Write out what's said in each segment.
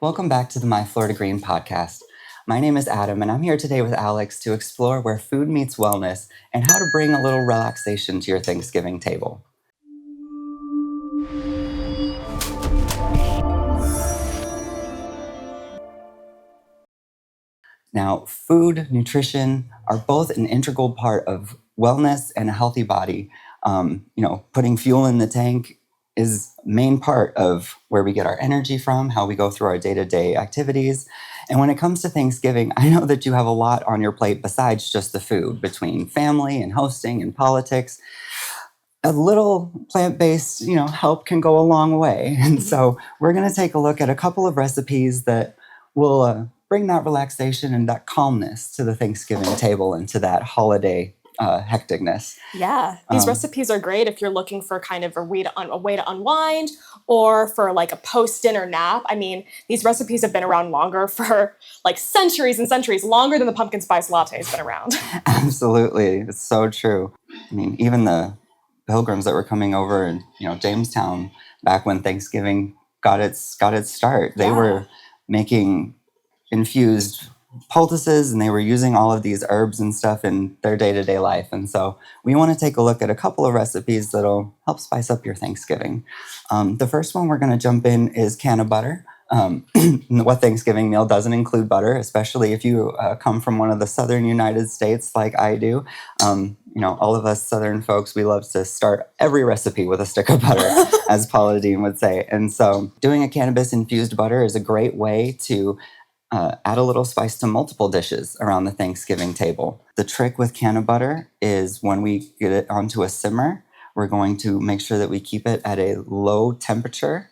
Welcome back to the My Florida Green podcast. My name is Adam, and I'm here today with Alex to explore where food meets wellness and how to bring a little relaxation to your Thanksgiving table. Now, food, nutrition are both an integral part of wellness and a healthy body. Putting fuel in the tank is main part of where we get our energy from, how we go through our day-to-day activities. And when it comes to Thanksgiving, I know that you have a lot on your plate besides just the food, between family and hosting and politics. A little plant-based, help can go a long way. And so we're going to take a look at a couple of recipes that will bring that relaxation and that calmness to the Thanksgiving table and to that holiday hecticness. Yeah, these recipes are great if you're looking for kind of a way to unwind or for like a post-dinner nap. I mean, these recipes have been around longer for like centuries and centuries, longer than the pumpkin spice latte has been around. Absolutely. It's so true. I mean, even the pilgrims that were coming over in, Jamestown back when Thanksgiving got its start, they were making infused poultices and they were using all of these herbs and stuff in their day-to-day life. And so we want to take a look at a couple of recipes that'll help spice up your Thanksgiving. The first one we're going to jump in is canna butter. What Thanksgiving meal doesn't include butter, especially if you come from one of the southern United States like I do. All of us southern folks, we love to start every recipe with a stick of butter, as Paula Deen would say. And so doing a cannabis-infused butter is a great way to add a little spice to multiple dishes around the Thanksgiving table. The trick with canna butter is when we get it onto a simmer, we're going to make sure that we keep it at a low temperature.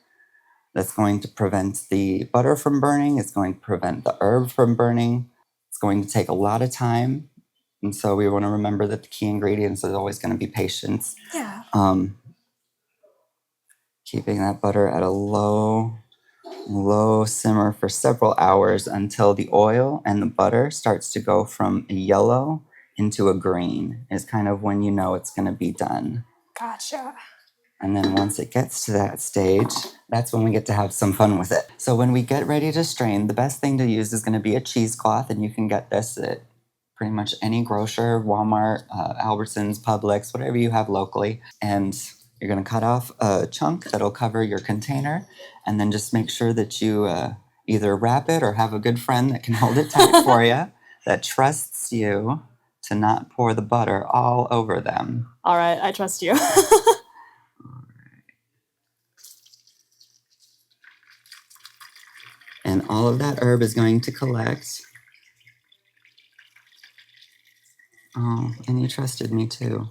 That's going to prevent the butter from burning. It's going to prevent the herb from burning. It's going to take a lot of time. And so we want to remember that the key ingredients is always going to be patience. Yeah. Keeping that butter at a low simmer for several hours until the oil and the butter starts to go from a yellow into a green is kind of when you know it's going to be done. Gotcha. And then once it gets to that stage, that's when we get to have some fun with it. So when we get ready to strain, the best thing to use is going to be a cheesecloth, and you can get this at pretty much any grocer, Walmart, Albertsons, Publix, whatever you have locally. And you're going to cut off a chunk that'll cover your container, and then just make sure that you either wrap it or have a good friend that can hold it tight for you, that trusts you to not pour the butter all over them. All right, I trust you. And all of that herb is going to collect. Oh, and you trusted me too.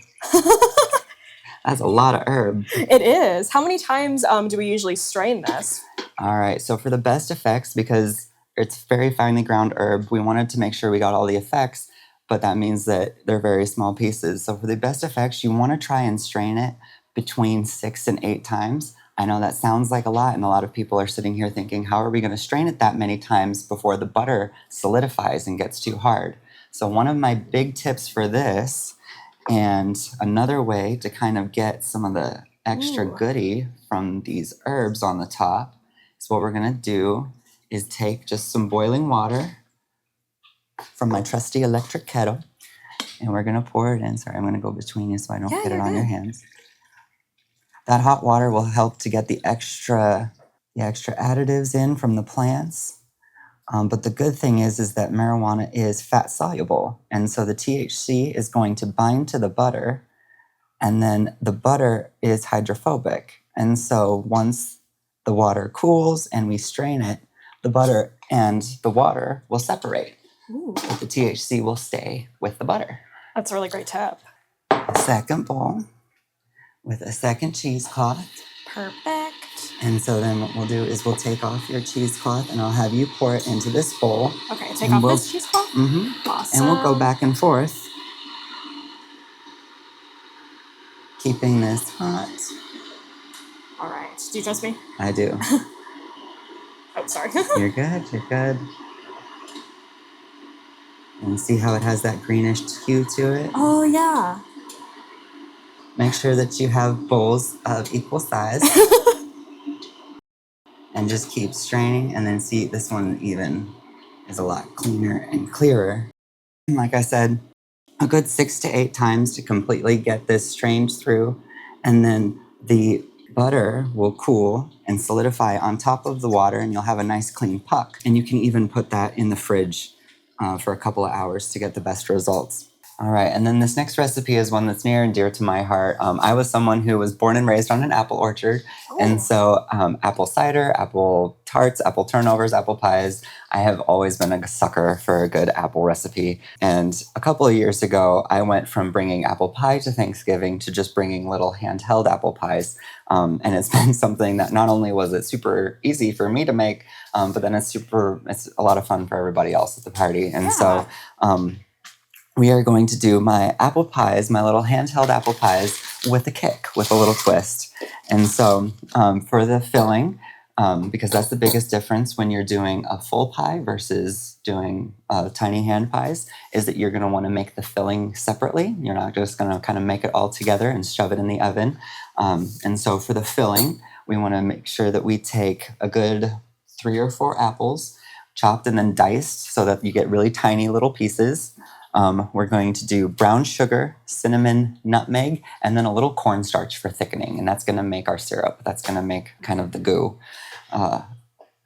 That's a lot of herb. It is. How many times do we usually strain this? All right, so for the best effects, because it's very finely ground herb, we wanted to make sure we got all the effects, but that means that they're very small pieces. So for the best effects, you want to try and strain it between 6 and 8 times. I know that sounds like a lot, and a lot of people are sitting here thinking, how are we going to strain it that many times before the butter solidifies and gets too hard? So one of my big tips for this, and another way to kind of get some of the extra goodie from these herbs on the top, is what we're going to do is take just some boiling water from my trusty electric kettle, and we're going to pour it in. Sorry, I'm going to go between you so I don't get it on your hands. That hot water will help to get the extra additives in from the plants. But the good thing is that marijuana is fat soluble. And so the THC is going to bind to the butter, and then the butter is hydrophobic. And so once the water cools and we strain it, the butter and the water will separate. Ooh. But the THC will stay with the butter. That's a really great tip. Second bowl with a second cheesecloth. Perfect. And so then what we'll do is we'll take off your cheesecloth, and I'll have you pour it into this bowl. Okay, take off this cheesecloth? Mm-hmm. Awesome. And we'll go back and forth, keeping this hot. All right. Do you trust me? I do. Oh, sorry. You're good. And see how it has that greenish hue to it? Oh, yeah. Make sure that you have bowls of equal size. and just keep straining. And then see, this one even is a lot cleaner and clearer. And like I said, a good 6 to 8 times to completely get this strained through. And then the butter will cool and solidify on top of the water, and you'll have a nice clean puck. And you can even put that in the fridge for a couple of hours to get the best results. All right, and then this next recipe is one that's near and dear to my heart. I was someone who was born and raised on an apple orchard, and so apple cider, apple tarts, apple turnovers, apple pies. I have always been a sucker for a good apple recipe. And a couple of years ago, I went from bringing apple pie to Thanksgiving to just bringing little handheld apple pies. And it's been something that not only was it super easy for me to make, but then it's a lot of fun for everybody else at the party. And so we are going to do my apple pies, my little handheld apple pies with a kick, with a little twist. And so for the filling, because that's the biggest difference when you're doing a full pie versus doing tiny hand pies, is that you're going to want to make the filling separately. You're not just going to kind of make it all together and shove it in the oven. And so for the filling, we want to make sure that we take a good 3 or 4 apples, chopped and then diced so that you get really tiny little pieces. We're going to do brown sugar, cinnamon, nutmeg, and then a little cornstarch for thickening. And that's going to make our syrup. That's going to make kind of the goo.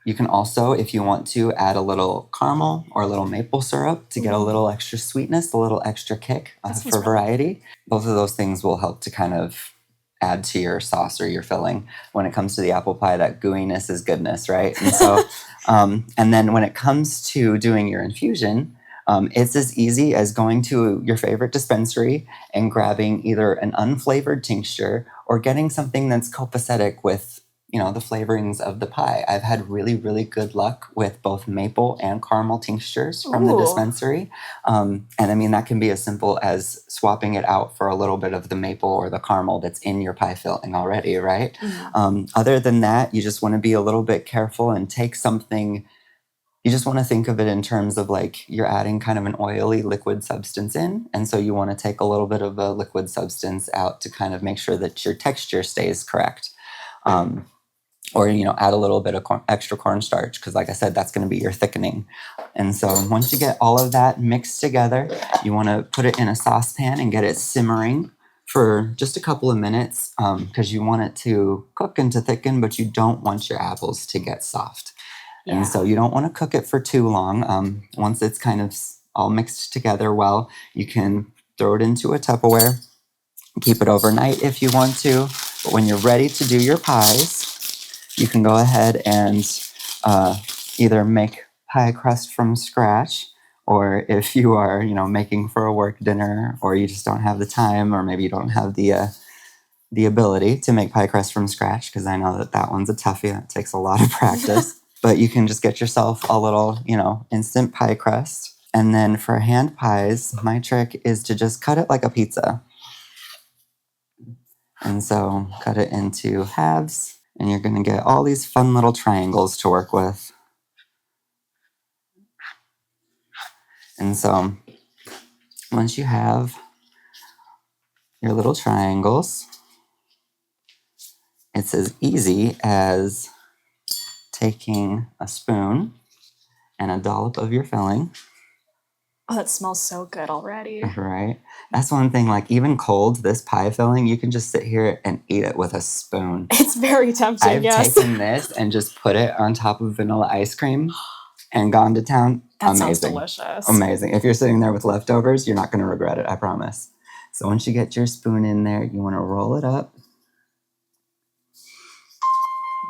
You can also, if you want to, add a little caramel or a little maple syrup to get a little extra sweetness, a little extra kick for variety. Both of those things will help to kind of add to your sauce or your filling. When it comes to the apple pie, that gooiness is goodness, right? And so, and then when it comes to doing your infusion, it's as easy as going to your favorite dispensary and grabbing either an unflavored tincture or getting something that's copacetic with, the flavorings of the pie. I've had really, really good luck with both maple and caramel tinctures from the dispensary. And I mean, that can be as simple as swapping it out for a little bit of the maple or the caramel that's in your pie filling already, right? Other than that, you just want to be a little bit careful and take something. You just want to think of it in terms of like you're adding kind of an oily liquid substance in. And so you want to take a little bit of a liquid substance out to kind of make sure that your texture stays correct. Or, add a little bit of extra cornstarch because, like I said, that's going to be your thickening. And so once you get all of that mixed together, you want to put it in a saucepan and get it simmering for just a couple of minutes because you want it to cook and to thicken, but you don't want your apples to get soft. Yeah. And so you don't want to cook it for too long. Once it's kind of all mixed together well, you can throw it into a Tupperware, keep it overnight if you want to. But when you're ready to do your pies, you can go ahead and either make pie crust from scratch, or if you are, making for a work dinner, or you just don't have the time, or maybe you don't have the ability to make pie crust from scratch, because I know that one's a toughie. It takes a lot of practice. But you can just get yourself a little, instant pie crust. And then for hand pies, my trick is to just cut it like a pizza. And so cut it into halves, and you're going to get all these fun little triangles to work with. And so once you have your little triangles, it's as easy as taking a spoon and a dollop of your filling. Oh, that smells so good already. Right? That's one thing, like even cold, this pie filling, you can just sit here and eat it with a spoon. It's very tempting, I've taken this and just put it on top of vanilla ice cream and gone to town. That sounds delicious. Amazing. If you're sitting there with leftovers, you're not going to regret it, I promise. So once you get your spoon in there, you want to roll it up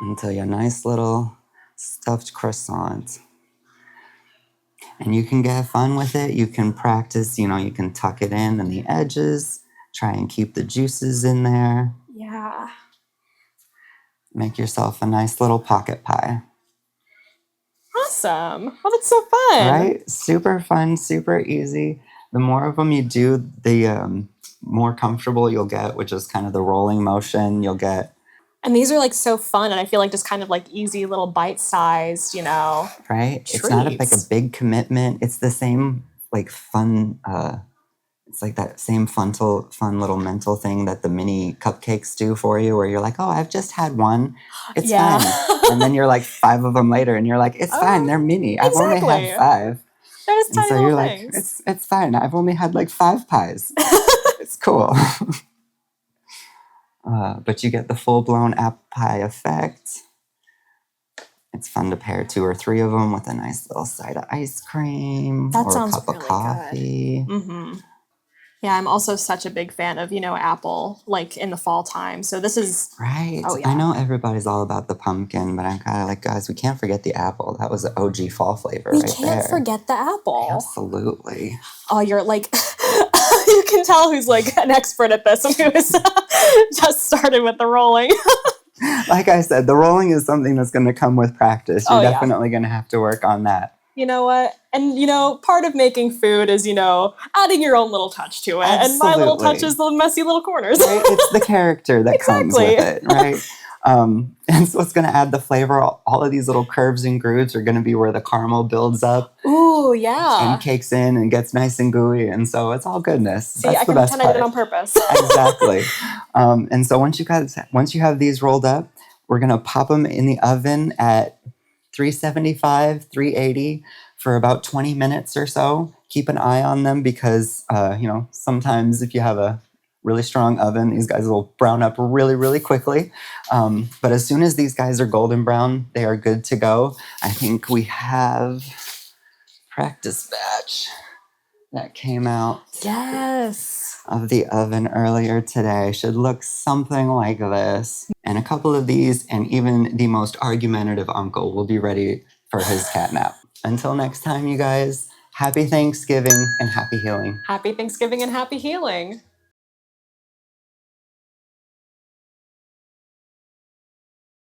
until you have a nice little stuffed croissant. And you can get fun with it. You can practice, you can tuck it in the edges, try and keep the juices in there. Yeah. Make yourself a nice little pocket pie. Awesome. Oh, that's so fun. Right? Super fun, super easy. The more of them you do, the more comfortable you'll get, which is kind of the rolling motion you'll get. And these are like so fun, and I feel like just kind of like easy little bite-sized, Right? treats. It's not like a big commitment. It's the same like fun. It's like that same fun little mental thing that the mini cupcakes do for you, where you're like, oh, I've just had one. It's fun. And then you're like 5 of them later and you're like, it's fine, they're mini. I've only had Exactly. 5. They're just And tiny so little you're like, things. it's fine. I've only had like 5 pies. It's cool. But you get the full-blown apple pie effect. It's fun to pair 2 or 3 of them with a nice little side of ice cream That or a sounds cup really of coffee. good. Yeah, I'm also such a big fan of, apple, like in the fall time. So this is, Right. oh yeah. I know everybody's all about the pumpkin, but I'm kind of like, guys, we can't forget the apple. That was an OG fall flavor We right can't there. forget the apple. Absolutely. Oh, you're like, you can tell who's like an expert at this and who has just started with the rolling. Like I said, the rolling is something that's going to come with practice. You're definitely going to have to work on that. You know what? And, part of making food is, adding your own little touch to it. Absolutely. And my little touch is the messy little corners. Right? It's the character that comes with it, right? And so it's going to add the flavor. All of these little curves and grooves are going to be where the caramel builds up. Ooh, yeah. And cakes in and gets nice and gooey. And so it's all goodness. See, That's I can pretend I did it on purpose. Exactly. And so once you have these rolled up, we're going to pop them in the oven at 375, 380 for about 20 minutes or so. Keep an eye on them because, sometimes if you have a really strong oven, these guys will brown up really, really quickly. But as soon as these guys are golden brown, they are good to go. I think we have practice batch that came out. Yes. Of the oven earlier today should look something like this. And a couple of these, and even the most argumentative uncle will be ready for his cat nap. Until next time, you guys, happy Thanksgiving and happy healing. Happy Thanksgiving and happy healing.